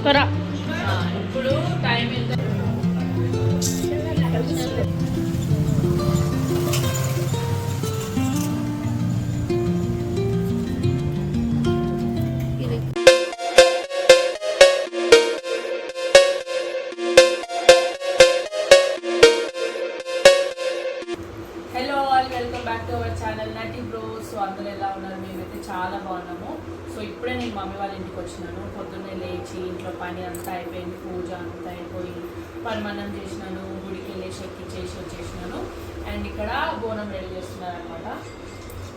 ఇప్పుడు టైం ఎంత? Hello all, welcome back to our channel నటి బ్రోస్. సో అందరూ ఎలా ఉన్నారు? మేమైతే చాలా బాగున్నాము. సో ఇప్పుడే నేను మమ్మీ వాళ్ళ ఇంటికి వచ్చినాను. పొద్దున్నే లేచి ఇంట్లో పని అంతా అయిపోయింది, పూజ అంతా అయిపోయి పరమాన్నం చేసినాను, గుడికి వెళ్ళేసి ఎక్కిచ్చేసి వచ్చేసినాను. అండ్ ఇక్కడ బోనం రెడీ చేస్తున్నారు అనమాట.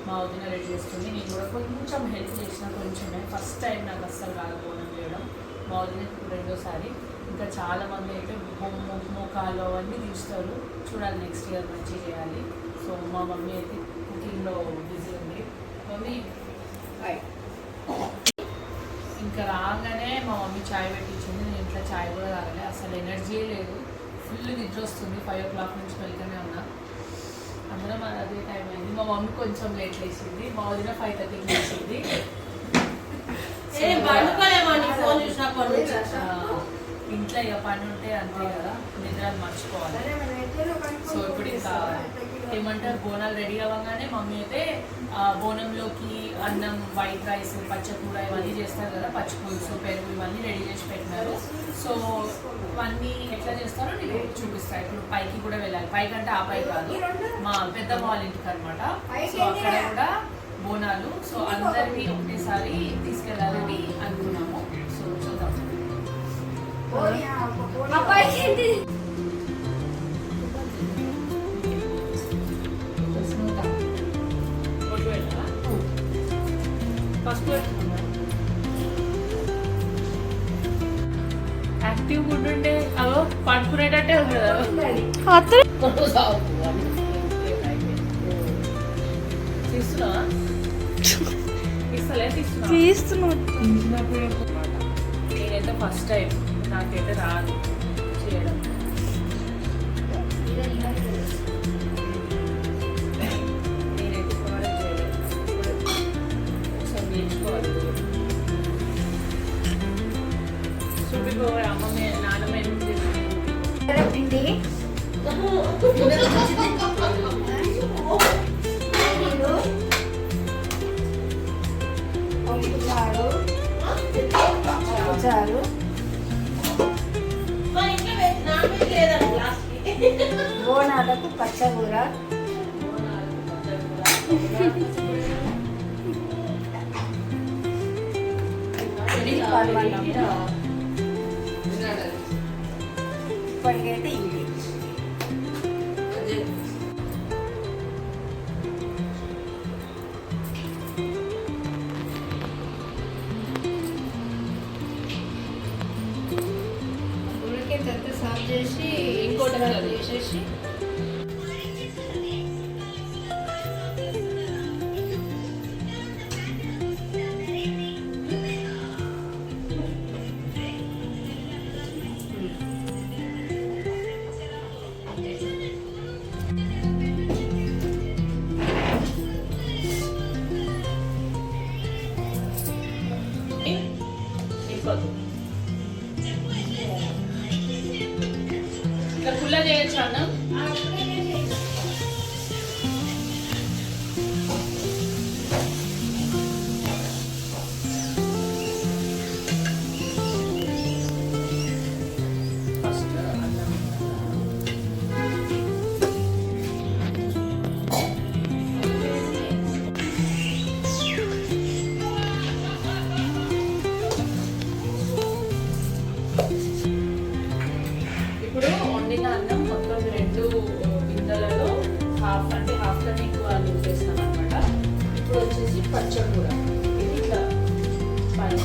మా వదిన రెడీ చేస్తుంది. నేను కూడా కొంచెం హెల్ప్ చేసిన, కొంచెమే. ఫస్ట్ టైం నాకు అస్సలు రాదు బోనం చేయడం. మా వదిన రెండోసారి. ఇంకా చాలామంది అయితే మోకాలు అవన్నీ తీస్తారు. చూడాలి, నెక్స్ట్ ఇయర్ మంచిగా చేయాలి. సో మా మమ్మీ అయితే కుకింగ్లో బిజీ ఉంది. మమ్మీ ఇంకా రాగానే మా మమ్మీ చాయ్ పెట్టించింది. నేను ఇంట్లో చాయ్ కూడా తాగలే, అసలు ఎనర్జీ లేదు. ఫుల్ నిద్ర వస్తుంది. 5 o'clock నుంచి వెళ్తూనే ఉన్నా. అందరం అదే టైం అయింది. మా మమ్మీ కొంచెం లేట్ లేచింది. మా వదిన 5:30కి లేచింది. ఇంట్లో ఇక పని ఉంటే అంతే కదా, నిద్రలు మర్చిపోవాలి. సో ఇప్పుడు ఇంకా ఏమంటారు, బోనాలు రెడీ అవ్వగానే మమ్మీ అయితే బోనంలోకి అన్నం, వైట్ రైస్, పచ్చకూర ఇవన్నీ చేస్తారు కదా, పచ్చి పులుసు, పెరుగు ఇవన్నీ రెడీ చేసి పెట్టినారు. సో ఇవన్నీ ఎట్లా చేస్తారో నేను చూపిస్తాను. ఇప్పుడు పైకి కూడా వెళ్ళాలి. పైకి అంటే ఆ పై కాదు, మా పెద్దమ్మ వాళ్ళ ఇంటికి అనమాట. సో అక్కడ కూడా బోనాలు. సో అందరినీ ఒకటేసారి తీసుకెళ్ళాలని అనుకున్నాము. సో చూద్దాం. యాక్టివ్ ఫుడ్ ఉంటే అవో పడుకునేటట్టే ఉంది కదా. తీస్తున్నా నేనైతే ఫస్ట్ టైం, నాకైతే రాదు చేయడం. నేనైతే కూడా చేయలేదు. ఒకసారి నేర్చుకోవాలి. చూపిపోయి అమ్మమ్మ నాన్నమ్మ పిండి చారు, బోనాలకు పచ్చకూర, ఇప్పటికైతే ఇది సర్వ్ చేసి ఇంకోటి చేసేసి ఫుల్గా చేయొచ్చు అన్నం. ఇప్పుడు వండిన అన్నం మొత్తం 2 గిన్నెలలో హాఫ్, అంటే హాఫ్ కన్నా ఎక్కువ యూజ్ చేస్తాం అనమాట. ఇప్పుడు వచ్చేసి పచ్చకూర. ఇది ఇట్లా పైన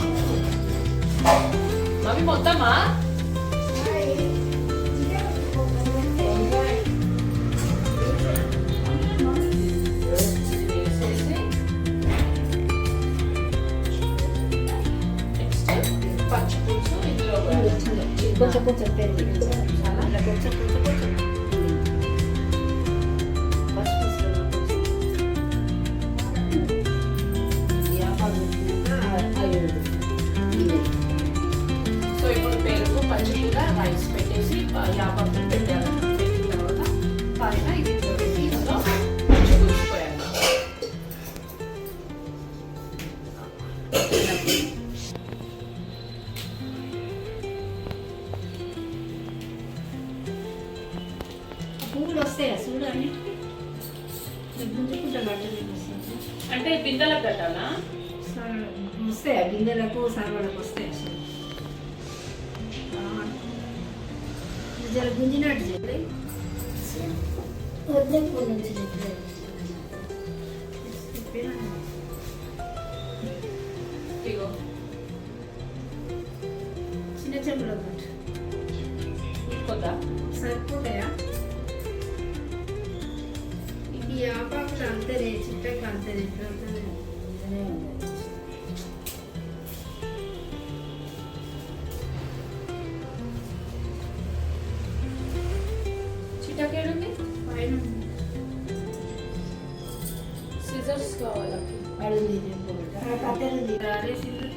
మమ్మీ మొత్తమా వేసేసి నెక్స్ట్ పచ్చి పులుసు ఇందులో కొంచెం కొంచెం పెరుగు కొంచెం కొంచెం కొంచెం యాపత్తులు పెట్టాలన్నమాట. పెట్టిన తర్వాత పైన ఇది పెట్టి ఇందులో కూర్చిపోయాలి. పువ్వులు వస్తాయా చూడు అన్నిటికీ గుంజుకుంటా గడ్డలు అంటే బిందెలకు కట్టాలా? వస్తాయా గింజలకు సర్వలకు వస్తాయి అసలు జర గుంజినట్టు చెప్పి వద్దకు నుంచి ఇగో చిన్న చెంబులో తీసుకోద్దా? సరిపోతాయా? ఇది ఆపాకులు అంతేనే చిట్టకి అంతేనే చిట్టకేడుంది పైన సిజర్స్ కావాలా? అడుగుంది కత్తెరుంది అరే సిజర్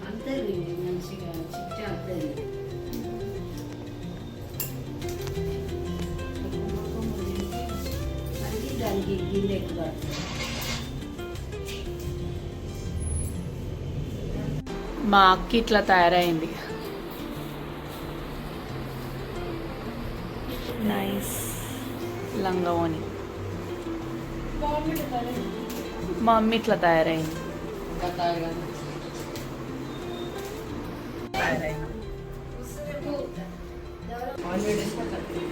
అంతేది మంచిగా చిట్ట అంతేది అది దానికి గిన్నె ఎక్కువ మా అక్క ఇట్లా తయారైంది. నైస్ లంగావోని. మా మమ్మీ ఇట్లా తయారైంది.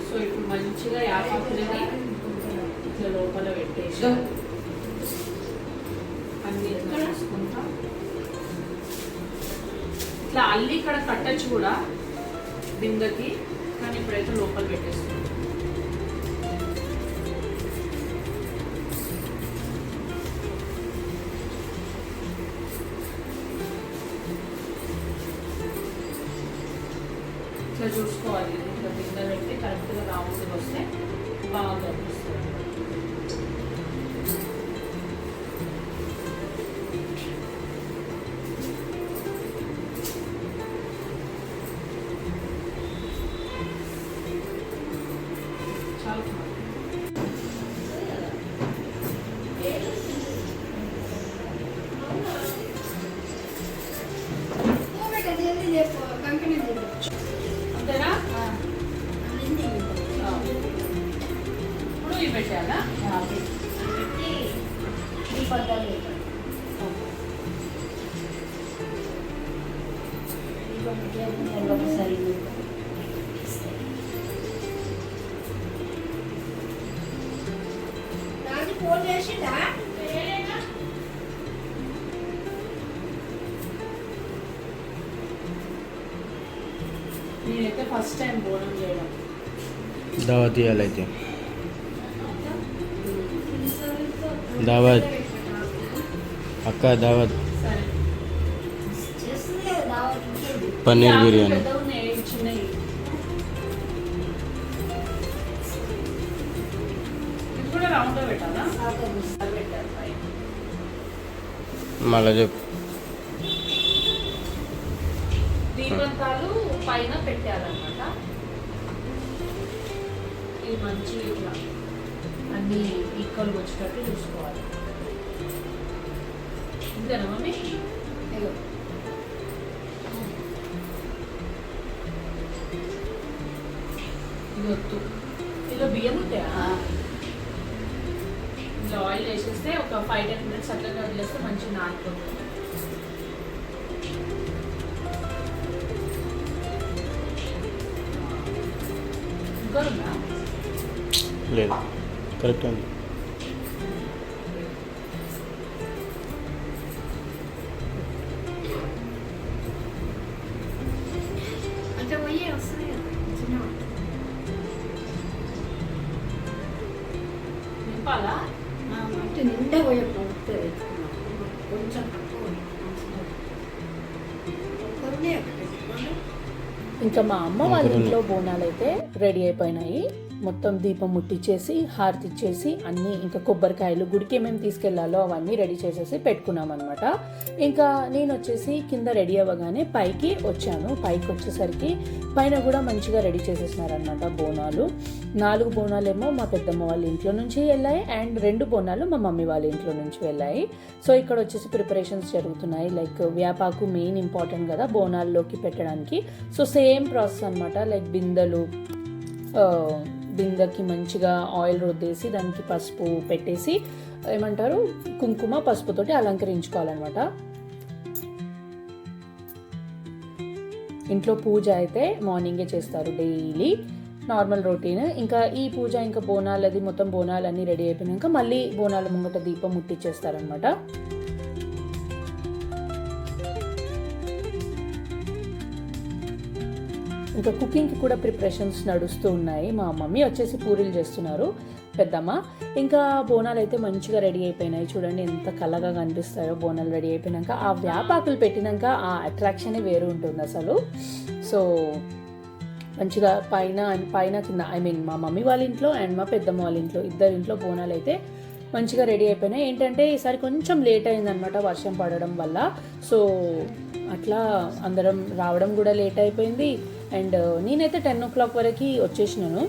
సో ఇప్పుడు మంచిగా యాపాకులని ఇట్లా లోపల పెట్టేసి అన్ని ఇట్లా వేసుకుంటా. ఇట్లా అల్లి ఇక్కడ కట్టచ్చు కూడా బిందెకి, కానీ ఇప్పుడైతే లోపల పెట్టేస్తాం. ఇట్లా చూసుకోవాలి, ఇట్లా బిందె పెట్టి కరెక్ట్గా రౌండ్గా వస్తే బాగా కనిపిస్తుంది. అంతేనా? ఇప్పుడు ఇవి పెట్టాలా? పెట్టి ఈ పడ్డాలి ఒకసారి రాజు ఫోన్ చేసిందా? నేనైతే ఫస్ట్ టైం బోనం చేయడం. దావత్ ఇవ్వాలైతే దావత్ అక్క దావత్ సరే. చేస్తుంది కదా దావత్ ఇంకేంటి? పన్నీర్ బిర్యానీ పెద్దగా ఉన్నాయి, ఇవి చిన్నవి. ఇది కూడా రౌండ్లో పెట్టాలా? అది పెట్టాలి పైన. మళ్ళా చెప్పు. దీపంతాలు పైన పెట్టాలన్నమాట. ఇది మంచి ఇట్లా అన్ని ఈక్వల్గా వచ్చేటట్టు చూసుకోవాలి. ఇంతేనా మమ్మీ? అయ్యో ఇది వద్దు. ఇలా బియ్యం ఉంటాయా? ఇలా ఆయిల్ వేసేస్తే ఒక 5-10 minutes అట్లనే వదిలేస్తే మంచిగా నానిపోతుంది. షుగర్ ఉందా? లేదు కరెక్ట్ అండి. అంటే పోయే వస్తుంది కదా చిన్న నింపాలా? అంటే నిండా పోయే పడుతుంది కొంచెం తక్కువ కొన్ని ఇంకా మా అమ్మ వాళ్ళ ఇంట్లో బోనాలు అయితే రెడీ అయిపోయినాయి. మొత్తం దీపం ముట్టించేసి హారతి ఇచ్చేసి అన్నీ ఇంకా కొబ్బరికాయలు గుడికి ఏమేమి తీసుకెళ్లాలో అవన్నీ రెడీ చేసేసి పెట్టుకున్నాం అనమాట. ఇంకా నేను వచ్చేసి కింద రెడీ అవ్వగానే పైకి వచ్చాను. పైకి వచ్చేసరికి పైన కూడా మంచిగా రెడీ చేసేసినారనమాట బోనాలు. 4 బోనాలేమో మా పెద్దమ్మ వాళ్ళ ఇంట్లో నుంచి వెళ్ళాయి అండ్ 2 బోనాలు మా మమ్మీ వాళ్ళ ఇంట్లో నుంచి వెళ్ళాయి. సో ఇక్కడ వచ్చేసి ప్రిపరేషన్స్ జరుగుతున్నాయి. లైక్ వేపాకు మెయిన్ ఇంపార్టెంట్ కదా బోనాల్లోకి పెట్టడానికి. సో సేమ్ ప్రాసెస్ అనమాట. లైక్ బిందెకి మంచిగా ఆయిల్ రుద్దేసి దానికి పసుపు పెట్టేసి ఏమంటారు కుంకుమ పసుపుతోటి అలంకరించుకోవాలన్నమాట. ఇంట్లో పూజ అయితే మార్నింగే చేస్తారు డైలీ నార్మల్ రొటీన్. ఇంకా ఈ పూజ ఇంకా బోనాలది మొత్తం బోనాలన్నీ రెడీ అయిపోయినాక మళ్ళీ బోనాల ముంగట దీపం ముట్టించేస్తారనమాట. ఇంకా కుకింగ్కి కూడా ప్రిపరేషన్స్ నడుస్తూ ఉన్నాయి. మా మమ్మీ వచ్చేసి పూరీలు చేస్తున్నారు పెద్దమ్మ. ఇంకా బోనాలు అయితే మంచిగా రెడీ అయిపోయినాయి. చూడండి ఎంత కలగా కనిపిస్తాయో బోనాలు రెడీ అయిపోయినాక. ఆ వేపాకులు పెట్టినాక ఆ అట్రాక్షనే వేరు ఉంటుంది అసలు. సో మంచిగా పైన కింద మా మమ్మీ వాళ్ళ ఇంట్లో అండ్ మా పెద్దమ్మ వాళ్ళ ఇంట్లో ఇద్దరింట్లో బోనాలు అయితే మంచిగా రెడీ అయిపోయినాయి. ఏంటంటే ఈసారి కొంచెం లేట్ అయిందనమాట వర్షం పడడం వల్ల. సో అట్లా అందరం రావడం కూడా లేట్ అయిపోయింది. అండ్ నేనైతే 10 o'clock వరకు వచ్చేసినాను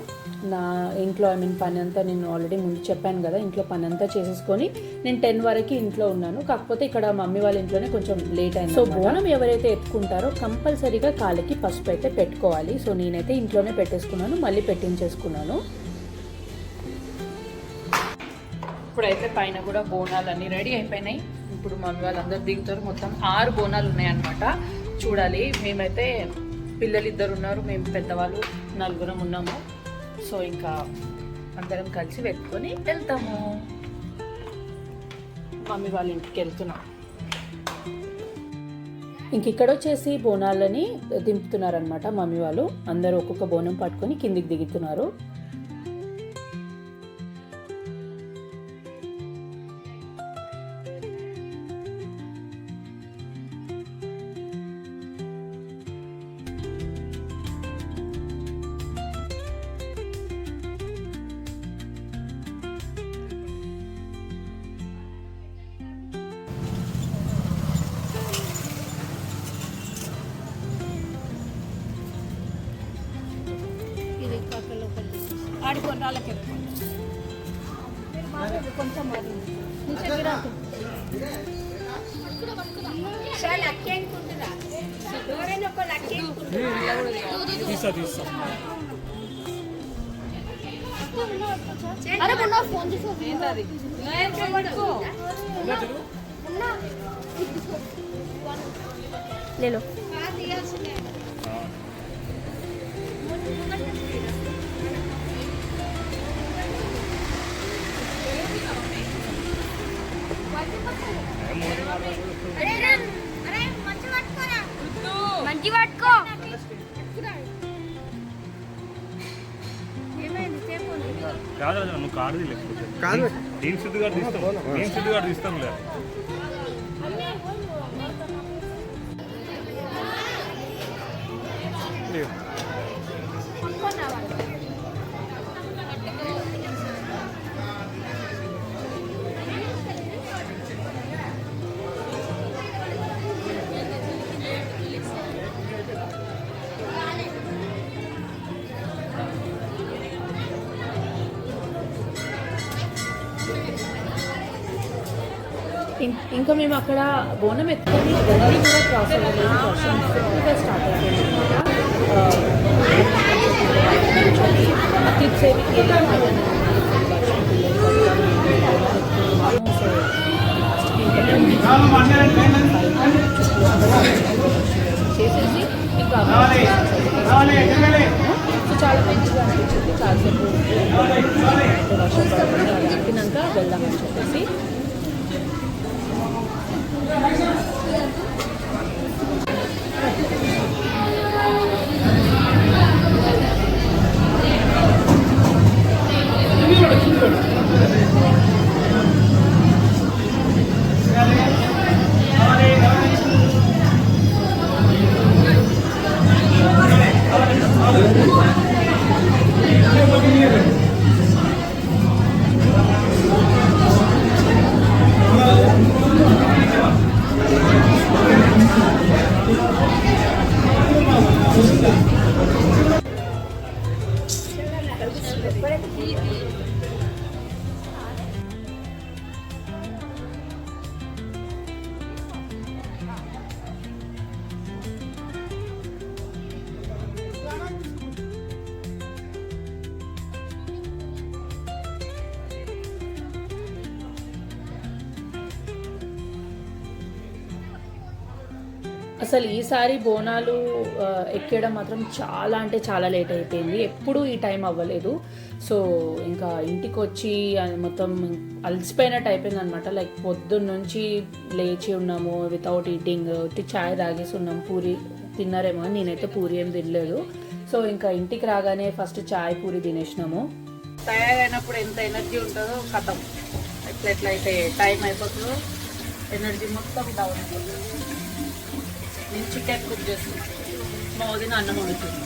నా ఇంట్లో. పని అంతా నేను ఆల్రెడీ ముందు చెప్పాను కదా, ఇంట్లో పని అంతా చేసేసుకొని నేను 10 వరకు ఇంట్లో ఉన్నాను. కాకపోతే ఇక్కడ మమ్మీ వాళ్ళ ఇంట్లోనే కొంచెం లేట్ అయింది. సో బోనం ఎవరైతే ఎత్తుకుంటారో కంపల్సరీగా కాళ్ళకి పసుపు అయితే పెట్టుకోవాలి. సో నేనైతే ఇంట్లోనే పెట్టేసుకున్నాను, మళ్ళీ పెట్టించేసుకున్నాను. ఇప్పుడైతే పైన కూడా బోనాలు అన్నీ రెడీ అయిపోయినాయి. ఇప్పుడు మమ్మీ వాళ్ళందరూ దిగుతారు. మొత్తం 6 బోనాలు ఉన్నాయన్నమాట. చూడాలి. మేమైతే పిల్లలు 2 ఉన్నారు, మేము పెద్దవాళ్ళు 4 ఉన్నాము. సో ఇంకా అందరం కలిసి పెట్టుకొని వెళ్తాము. మమ్మీ వాళ్ళ ఇంటికి వెళ్తున్నాం. ఇంక ఇక్కడ వచ్చేసి బోనాలని దింపుతున్నారనమాట మమ్మీ వాళ్ళు. అందరూ ఒక్కొక్క బోనం పట్టుకొని కిందికి దిగుతున్నారు. ఆడిపోండి వాళ్ళకి కొంచెం ఫోన్ లేలో మంచి పట్టుకో. కాదు నువ్వు కాదు కాదు నేను సిద్ధుగా తీస్తానులే. ఇంకా మేము అక్కడ బోనం ఎత్తుకొని గల్లీ కూడా క్రాస్ అవ్వలేదు. వర్షం ఫుల్గా స్టార్ట్ అయిపోయింది. క్లిప్స్ చేసేసి ఇంకా చాలా మంచిగా అనిపించింది. చాలాసేపు వర్షం పడుతుంది అది ఆపినాక వెళ్దామని చెప్పేసి అసలు ఈసారి బోనాలు ఎక్కడం మాత్రం చాలా అంటే చాలా లేట్ అయిపోయింది. ఎప్పుడూ ఈ టైం అవ్వలేదు. సో ఇంకా ఇంటికి వచ్చి మొత్తం అలసిపోయినట్టు అయిపోయింది అనమాట. లైక్ పొద్దున్న నుంచి లేచి ఉన్నాము వితౌట్ ఈటింగ్, చాయ్ తాగేసి ఉన్నాం. పూరి తిన్నారేమో, నేనైతే పూరి ఏం తినలేదు. సో ఇంకా ఇంటికి రాగానే ఫస్ట్ చాయ్ పూరి తినేసినాము. తయారైనప్పుడు ఎంత ఎనర్జీ ఉంటుందో కథం ఎట్లయితే టైం అయిపోతుందో ఎనర్జీ మొత్తం డౌన్ అయిపోతుంది. నేను చికెన్ కుక్ చేస్తున్నాను, మా వదిన అన్నం వండుతుంది.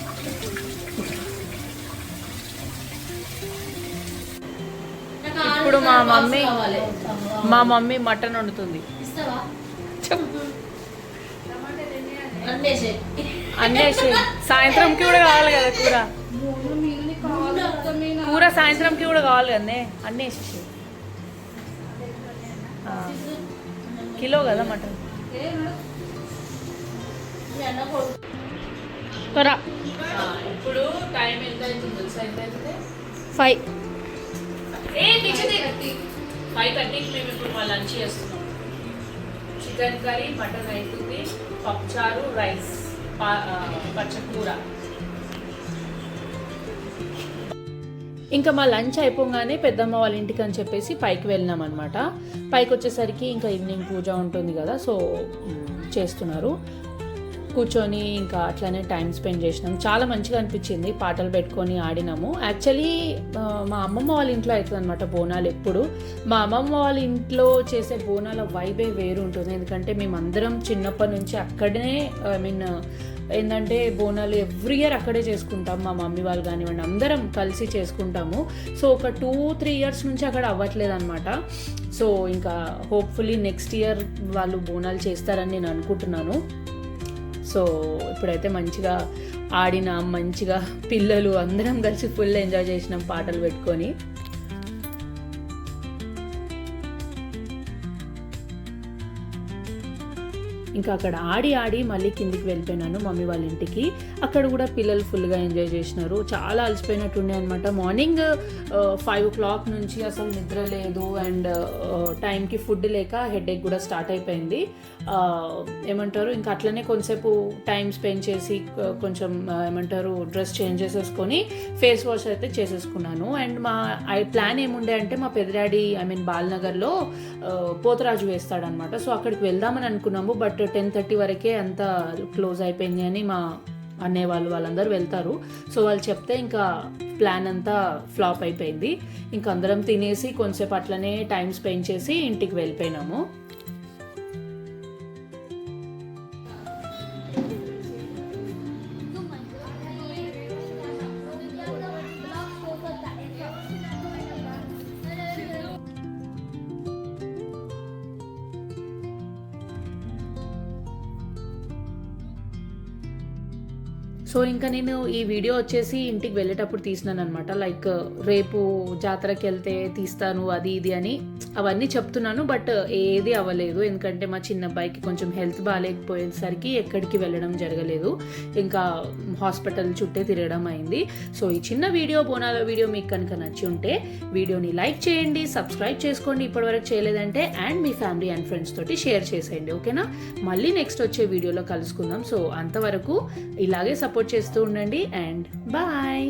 ఇప్పుడు మా మమ్మీ మటన్ వండుతుంది. అన్నేసి సాయంత్రంకి కూడా కావాలి కదా కూర సాయంత్రంకి కూడా కావాలి కదనే. అన్నీ వేసేసి కిలో కదా మటన్. ఇప్పుడు టైం ఎంత అవుతుంది తెలుసా? ఎంత అవుతుంది? 5:30 మేము ఇప్పుడు మా లంచ్ చేస్తున్నాం. చికెన్ కర్రీ, మటన్ అవుతుంది, పప్పుచారు, రైస్, పచ్చకూర. ఇంకా మా లంచ్ అయిపోగానే పెద్దమ్మ వాళ్ళ ఇంటికి అని చెప్పేసి పైకి వెళ్ళినాం అనమాట. పైకి వచ్చేసరికి ఇంకా ఈవినింగ్ పూజ ఉంటుంది కదా, సో చేస్తున్నారు. కూర్చొని ఇంకా అట్లనే టైం స్పెండ్ చేసినాం. చాలా మంచిగా అనిపించింది. పాటలు పెట్టుకొని ఆడినాము. యాక్చువల్లీ మా అమ్మమ్మ వాళ్ళ ఇంట్లో అవుతుంది అనమాట బోనాలు. ఎప్పుడు మా అమ్మమ్మ వాళ్ళ ఇంట్లో చేసే బోనాల వైబే వేరు ఉంటుంది. ఎందుకంటే మేమందరం చిన్నప్పటి నుంచి అక్కడనే ఏంటంటే బోనాలు ఎవ్రీ ఇయర్ అక్కడే చేసుకుంటాం. మా మమ్మీ వాళ్ళు కానివ్వండి అందరం కలిసి చేసుకుంటాము. సో ఒక 2-3 ఇయర్స్ నుంచి అక్కడ అవ్వట్లేదు అనమాట. సో ఇంకా హోప్ఫుల్లీ నెక్స్ట్ ఇయర్ వాళ్ళు బోనాలు చేస్తారని నేను అనుకుంటున్నాను. సో ఇప్పుడైతే మంచిగా ఆడినాం, మంచిగా పిల్లలు అందరం కలిసి ఫుల్ ఎంజాయ్ చేసినాం పాటలు పెట్టుకొని. ఇంకా అక్కడ ఆడి మళ్ళీ కిందికి వెళ్ళిపోయినాను మమ్మీ వాళ్ళ ఇంటికి. అక్కడ కూడా పిల్లలు ఫుల్గా ఎంజాయ్ చేసినారు. చాలా అలసిపోయినట్టుండే అనమాట. మార్నింగ్ 5 o'clock నుంచి అసలు నిద్ర లేదు అండ్ టైంకి ఫుడ్ లేక హెడేక్ కూడా స్టార్ట్ అయిపోయింది. ఏమంటారు ఇంకా అట్లనే కొంతసేపు టైం స్పెండ్ చేసి కొంచెం డ్రెస్ చేంజ్ చేసేసుకొని ఫేస్ వాష్ అయితే చేసేసుకున్నాను. అండ్ మా ప్లాన్ ఏముండే అంటే మా పెద్దడాడీ బాలనగర్లో పోతరాజు వేస్తాడనమాట. సో అక్కడికి వెళ్దామని అనుకున్నాము. బట్ 10:30 వరకే అంతా క్లోజ్ అయిపోయింది అని మా అన్నయ్య వాళ్ళందరూ వెళ్తారు. సో వాళ్ళు చెప్తే ఇంకా ప్లాన్ అంతా ఫ్లాప్ అయిపోయింది. ఇంకా అందరం తినేసి కొంచెంసేపు అట్లనే టైం స్పెండ్ చేసి ఇంటికి వెళ్ళిపోయినాము. సో ఇంకా నేను ఈ వీడియో వచ్చేసి ఇంటికి వెళ్ళేటప్పుడు తీసినాను అనమాట. లైక్ రేపు జాతరకి వెళ్తే తీస్తాను అది ఇది అని అవన్నీ చెప్తున్నాను. బట్ ఏది అవ్వలేదు. ఎందుకంటే మా చిన్న అబ్బాయికి కొంచెం హెల్త్ బాగాలేకపోయేసరికి ఎక్కడికి వెళ్ళడం జరగలేదు. ఇంకా హాస్పిటల్ చుట్టే తిరగడం అయింది. సో ఈ చిన్న వీడియో బోనాల వీడియో మీకు కనుక నచ్చి ఉంటే వీడియోని లైక్ చేయండి, సబ్స్క్రైబ్ చేసుకోండి ఇప్పటివరకు చేయలేదంటే, and me family and friends తోటి షేర్ చేసేయండి. ఓకేనా? మళ్ళీ నెక్స్ట్ వచ్చే వీడియోలో కలుసుకుందాం. సో అంతవరకు ఇలాగే సపోర్ట్ చేస్తూ ఉండండి అండ్ బాయ్.